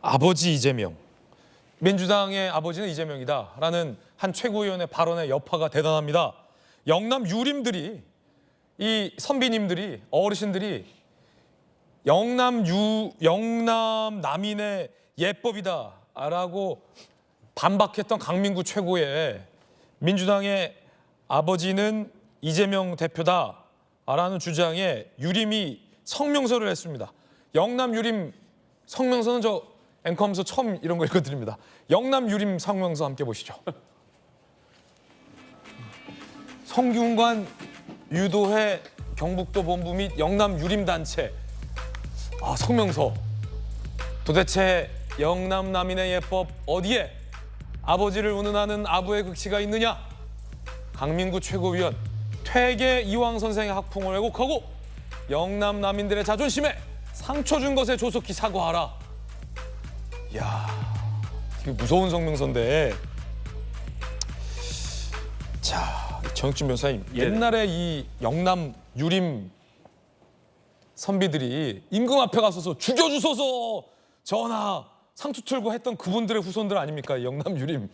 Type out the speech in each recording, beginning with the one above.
아버지 이재명, 민주당의 아버지는 이재명이다라는 한 최고위원의 발언의 여파가 대단합니다. 영남 유림들이, 이 선비님들이, 어르신들이 영남 남인의 예법이다라고 반박했던 강민구 최고의 민주당의 아버지는 이재명 대표다라는 주장에 유림이 성명서를 했습니다. 영남 유림 성명서는 저 앵커하면서 처음 이런 거 읽어드립니다. 영남 유림 성명서 함께 보시죠. 성균관 유도회 경북도 본부 및 영남 유림 단체. 성명서. 도대체 영남 남인의 예법 어디에 아버지를 운운하는 아부의 극치가 있느냐? 강민구 최고위원 퇴계 이황 선생의 학풍을 왜곡하고 영남 남인들의 자존심에 상처 준 것에 조속히 사과하라. 이야, 되게 무서운 성명서인데. 자, 정육진 변호사님, 옛날에 이 영남 유림 선비들이 임금 앞에 가서서 죽여주소서 전하 상투 틀고 했던 그분들의 후손들 아닙니까? 영남 유림.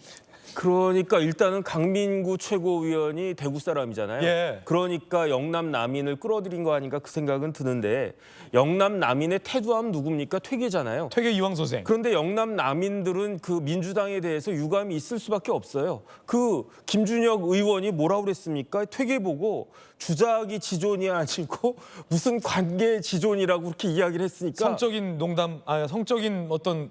그러니까 일단은 강민구 최고위원이 대구 사람이잖아요. 예. 그러니까 영남 남인을 끌어들인 거 아닌가 그 생각은 드는데, 영남 남인의 태두함 누굽니까? 퇴계잖아요. 퇴계 이황 선생. 그런데 영남 남인들은 그 민주당에 대해서 유감이 있을 수밖에 없어요. 그 김준혁 의원이 뭐라고 그랬습니까? 퇴계 보고 주작이 지존이 아니고 무슨 관계 지존이라고 그렇게 이야기를 했으니까 성적인 농담, 성적인 어떤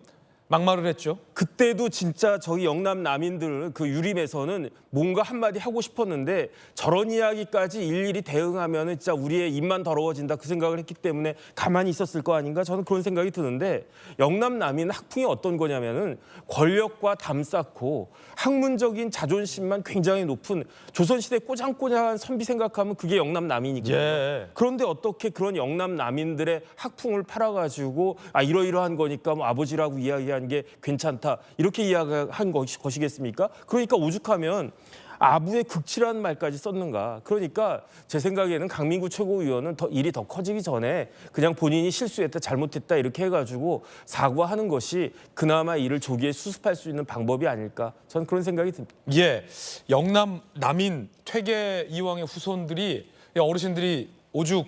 막말을 했죠. 그때도 진짜 저희 영남 남인들 그 유림에서는 뭔가 한마디 하고 싶었는데 저런 이야기까지 일일이 대응하면 진짜 우리의 입만 더러워진다 그 생각을 했기 때문에 가만히 있었을 거 아닌가, 저는 그런 생각이 드는데, 영남 남인 학풍이 어떤 거냐면은 권력과 담쌓고 학문적인 자존심만 굉장히 높은 조선시대 꼬장꼬장한 선비 생각하면 그게 영남 남인이거든요. 예. 그런데 어떻게 그런 영남 남인들의 학풍을 팔아가지고 이러이러한 거니까 뭐 아버지라고 이야기한 게 괜찮다 이렇게 이야기한 것이겠습니까? 그러니까 오죽하면 아부의 극치라는 말까지 썼는가. 그러니까 제 생각에는 강민구 최고위원은 일이 더 커지기 전에 그냥 본인이 실수했다 잘못했다 이렇게 해가지고 사과하는 것이 그나마 이를 조기에 수습할 수 있는 방법이 아닐까, 저는 그런 생각이 듭니다. 예, 영남 남인 퇴계 이황의 후손들이, 어르신들이 오죽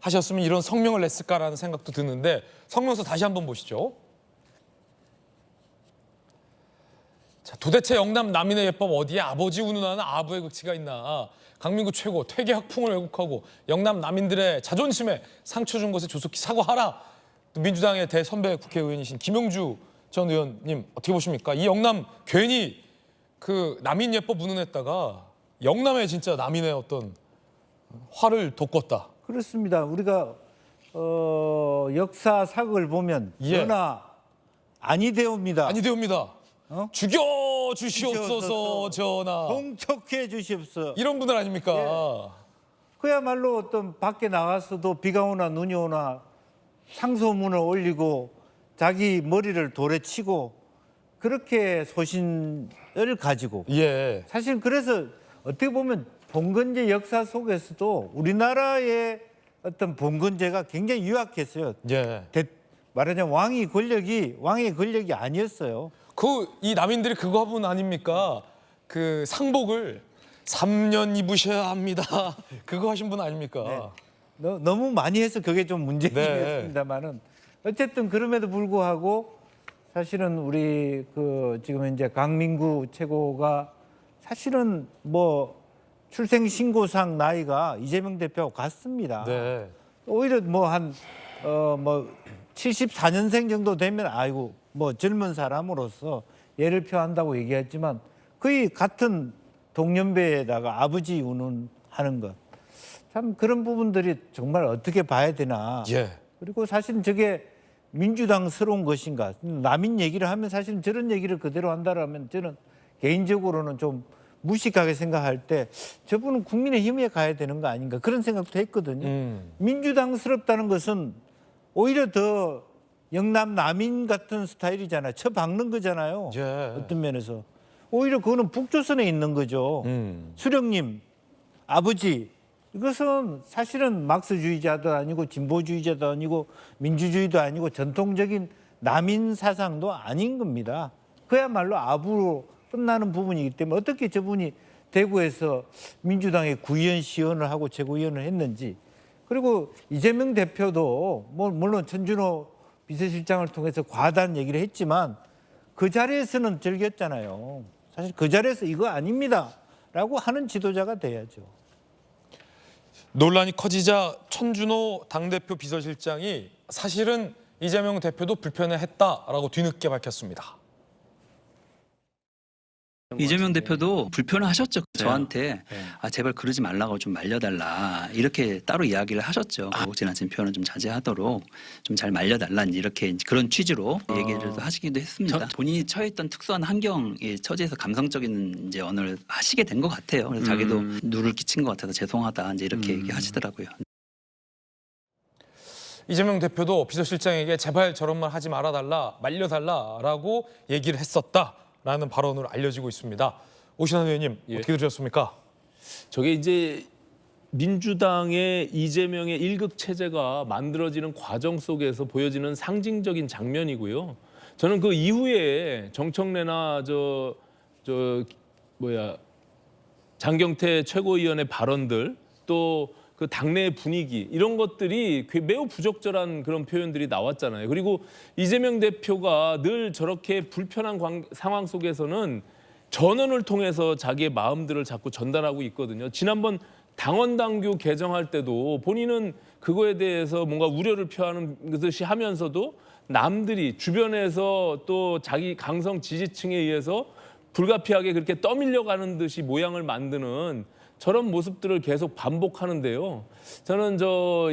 하셨으면 이런 성명을 냈을까라는 생각도 드는데, 성명서 다시 한번 보시죠. 자, 도대체 영남 남인의 예법 어디에 아버지 운운하는 아부의 극치가 있나? 강민구 최고 퇴계 학풍을 왜곡하고 영남 남인들의 자존심에 상처 준 것에 조속히 사과하라. 또 민주당의 대선배 국회의원이신 김영주 전 의원님 어떻게 보십니까? 이 영남 괜히 그 남인 예법 운운했다가 영남의 진짜 남인의 어떤 화를 돋궜다. 그렇습니다. 우리가 역사 사극을 보면 예. 전하 아니되옵니다. 아니되옵니다. 죽여 주시옵소서 전하. 봉촉해 주시옵소서. 이런 분들 아닙니까? 그야말로 어떤 밖에 나가서도 비가 오나 눈이 오나 상소문을 올리고 자기 머리를 돌에 치고 그렇게 소신을 가지고, 예. 사실 그래서 어떻게 보면 봉건제 역사 속에서도 우리나라의 어떤 봉건제가 굉장히 유약했어요. 예. 말하자면 왕의 권력이 아니었어요. 이 남인들이 그거 한 분 아닙니까? 그 상복을 3년 입으셔야 합니다. 그거 하신 분 아닙니까? 너무 많이 해서 그게 좀 문제긴 네. 했습니다만은, 어쨌든 그럼에도 불구하고 사실은 우리 지금 이제 강민구 최고가 사실은 뭐 출생 신고상 나이가 이재명 대표하고 같습니다. 네. 오히려 뭐 74년생 정도 되면 아이고 뭐 젊은 사람으로서 예를 표한다고 얘기했지만, 거의 같은 동년배에다가 아버지 운운하는 것, 참 그런 부분들이 정말 어떻게 봐야 되나. 예. 그리고 사실은 저게 민주당스러운 것인가. 남인 얘기를 하면 사실은 저런 얘기를 그대로 한다라면 저는 개인적으로는 좀 무식하게 생각할 때 저분은 국민의힘에 가야 되는 거 아닌가, 그런 생각도 했거든요. 민주당스럽다는 것은 오히려 더 영남 남인 같은 스타일이잖아요. 쳐박는 거잖아요. 예. 어떤 면에서 오히려 그거는 북조선에 있는 거죠. 수령님, 아버지, 이것은 사실은 막스주의자도 아니고 진보주의자도 아니고 민주주의도 아니고 전통적인 남인 사상도 아닌 겁니다. 그야말로 아부로 끝나는 부분이기 때문에 어떻게 저분이 대구에서 민주당의 구의원 시연을 하고 최고위원을 했는지, 그리고 이재명 대표도 뭐 물론 천준호 비서실장을 통해서 과다한 얘기를 했지만 그 자리에서는 즐겼잖아요. 사실 그 자리에서 이거 아닙니다라고 하는 지도자가 돼야죠. 논란이 커지자 천준호 당대표 비서실장이 사실은 이재명 대표도 불편해했다라고 뒤늦게 밝혔습니다. 이재명 대표도 불편하셨죠. 저한테 제발 그러지 말라고 좀 말려달라 이렇게 따로 이야기를 하셨죠. 지나친 표현은 좀 자제하도록 좀 잘 말려달라 이렇게 그런 취지로 얘기를 하시기도 했습니다. 본인이 처해있던 특수한 환경에 처지해서 감성적인 이제 언어를 하시게 된 것 같아요. 그래서 자기도 누를 끼친 것 같아서 죄송하다 이제 이렇게 얘기하시더라고요. 이재명 대표도 비서실장에게 제발 저런 말 하지 말아달라, 말려달라라고 얘기를 했었다라는 발언으로 알려지고 있습니다. 오신환 의원님 어떻게 들으셨습니까? 저게 이제 민주당의 이재명의 일극 체제가 만들어지는 과정 속에서 보여지는 상징적인 장면이고요. 저는 그 이후에 정청래나 장경태 최고위원의 발언들 또 그 당내의 분위기 이런 것들이 매우 부적절한 그런 표현들이 나왔잖아요. 그리고 이재명 대표가 늘 저렇게 불편한 상황 속에서는 전언을 통해서 자기의 마음들을 자꾸 전달하고 있거든요. 지난번 당원당규 개정할 때도 본인은 그거에 대해서 뭔가 우려를 표하는 듯이 하면서도 남들이 주변에서 또 자기 강성 지지층에 의해서 불가피하게 그렇게 떠밀려가는 듯이 모양을 만드는 저런 모습들을 계속 반복하는데요. 저는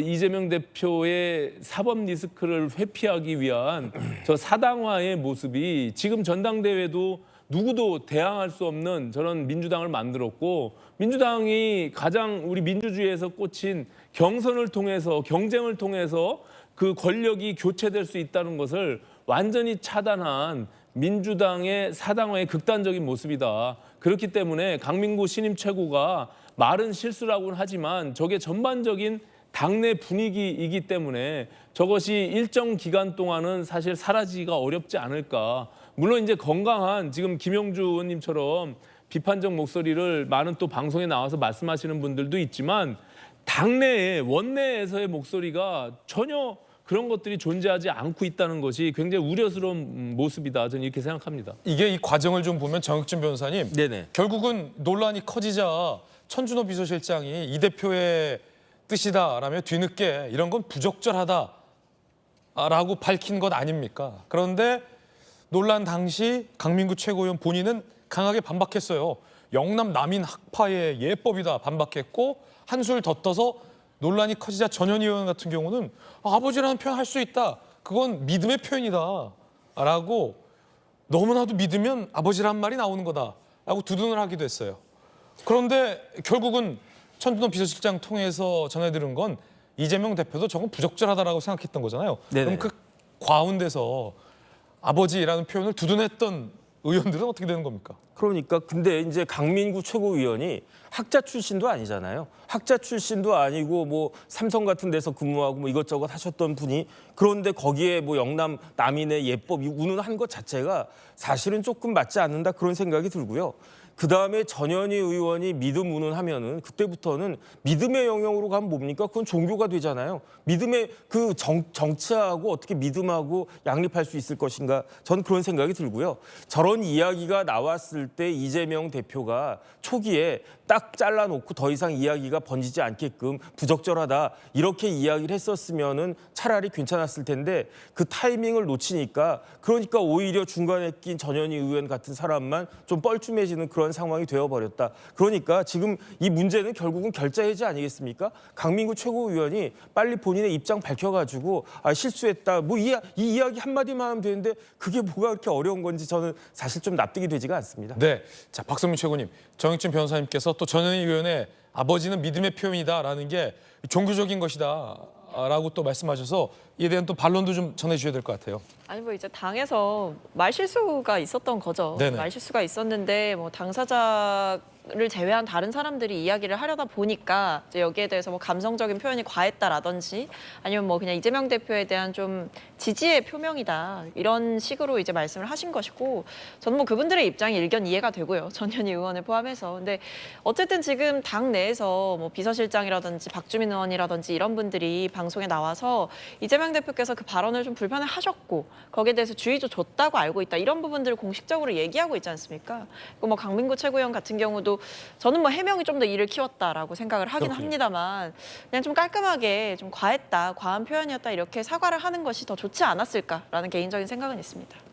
이재명 대표의 사법 리스크를 회피하기 위한 저 사당화의 모습이 지금 전당대회도 누구도 대항할 수 없는 저런 민주당을 만들었고, 민주당이 가장 우리 민주주의에서 꽂힌 경선을 통해서 경쟁을 통해서 그 권력이 교체될 수 있다는 것을 완전히 차단한 민주당의 사당화의 극단적인 모습이다. 그렇기 때문에 강민구 신임 최고가 말은 실수라고는 하지만 저게 전반적인 당내 분위기이기 때문에 저것이 일정 기간 동안은 사실 사라지기가 어렵지 않을까. 물론 이제 건강한 지금 김영주 의원님처럼 비판적 목소리를 많은 또 방송에 나와서 말씀하시는 분들도 있지만 당내에 원내에서의 목소리가 전혀 그런 것들이 존재하지 않고 있다는 것이 굉장히 우려스러운 모습이다. 저는 이렇게 생각합니다. 이게 이 과정을 좀 보면 정혁진 변호사님, 네네. 결국은 논란이 커지자 천준호 비서실장이 이 대표의 뜻이다라며 뒤늦게 이런 건 부적절하다라고 밝힌 것 아닙니까? 그런데 논란 당시 강민구 최고위원 본인은 강하게 반박했어요. 영남 남인 학파의 예법이다 반박했고, 한술 더 떠서 논란이 커지자 전현희 의원 같은 경우는 아버지라는 표현 할 수 있다. 그건 믿음의 표현이다. 라고 너무나도 믿으면 아버지란 말이 나오는 거다. 라고 두둔을 하기도 했어요. 그런데 결국은 천준호 비서실장 통해서 전해들은 건 이재명 대표도 저건 부적절하다라고 생각했던 거잖아요. 네네. 그럼 그 가운데서 아버지라는 표현을 두둔했던 의원들은 어떻게 되는 겁니까? 그러니까 근데 이제 강민구 최고위원이 학자 출신도 아니잖아요. 학자 출신도 아니고 뭐 삼성 같은 데서 근무하고 뭐 이것저것 하셨던 분이, 그런데 거기에 뭐 영남 남인의 예법이 운운한 것 자체가 사실은 조금 맞지 않는다 그런 생각이 들고요. 그다음에 전현희 의원이 믿음 운운하면은 그때부터는 믿음의 영역으로 가면 뭡니까? 그건 종교가 되잖아요. 믿음의 그 정치하고 어떻게 믿음하고 양립할 수 있을 것인가? 전 그런 생각이 들고요. 저런 이야기가 나왔을 때 이재명 대표가 초기에 딱 잘라놓고 더 이상 이야기가 번지지 않게끔 부적절하다 이렇게 이야기를 했었으면은 차라리 괜찮았을 텐데 그 타이밍을 놓치니까, 그러니까 오히려 중간에 낀 전현희 의원 같은 사람만 좀 뻘쭘해지는 그런 상황이 되어버렸다. 그러니까 지금 이 문제는 결국은 결자 해지 아니겠습니까? 강민구 최고위원이 빨리 본인의 입장 밝혀가지고 실수했다. 뭐 이 이야기 한마디만 하면 되는데 그게 뭐가 그렇게 어려운 건지 저는 사실 좀 납득이 되지가 않습니다. 네, 자 박성민 최고님, 정혁진 변호사님께서 또 전현희 의원의 아버지는 믿음의 표현이다라는 게 종교적인 것이다라고 또 말씀하셔서 이에 대한 또 반론도 좀 전해주셔야 될 것 같아요. 아니 뭐 이제 당에서 말 실수가 있었던 거죠. 네네. 말 실수가 있었는데 뭐 당사자 를 제외한 다른 사람들이 이야기를 하려다 보니까 이제 여기에 대해서 뭐 감성적인 표현이 과했다라든지 아니면 뭐 그냥 이재명 대표에 대한 좀 지지의 표명이다 이런 식으로 이제 말씀을 하신 것이고 저는 뭐 그분들의 입장이 일견 이해가 되고요. 전현희 의원을 포함해서. 근데 어쨌든 지금 당 내에서 뭐 비서실장이라든지 박주민 의원이라든지 이런 분들이 방송에 나와서 이재명 대표께서 그 발언을 좀 불편해 하셨고 거기에 대해서 주의도 줬다고 알고 있다. 이런 부분들을 공식적으로 얘기하고 있지 않습니까? 그리고 뭐 강민구 최고위원 같은 경우도 저는 뭐 해명이 좀 더 일을 키웠다라고 생각을 하긴 합니다만 그냥 좀 깔끔하게 좀 과했다, 과한 표현이었다 이렇게 사과를 하는 것이 더 좋지 않았을까라는 개인적인 생각은 있습니다.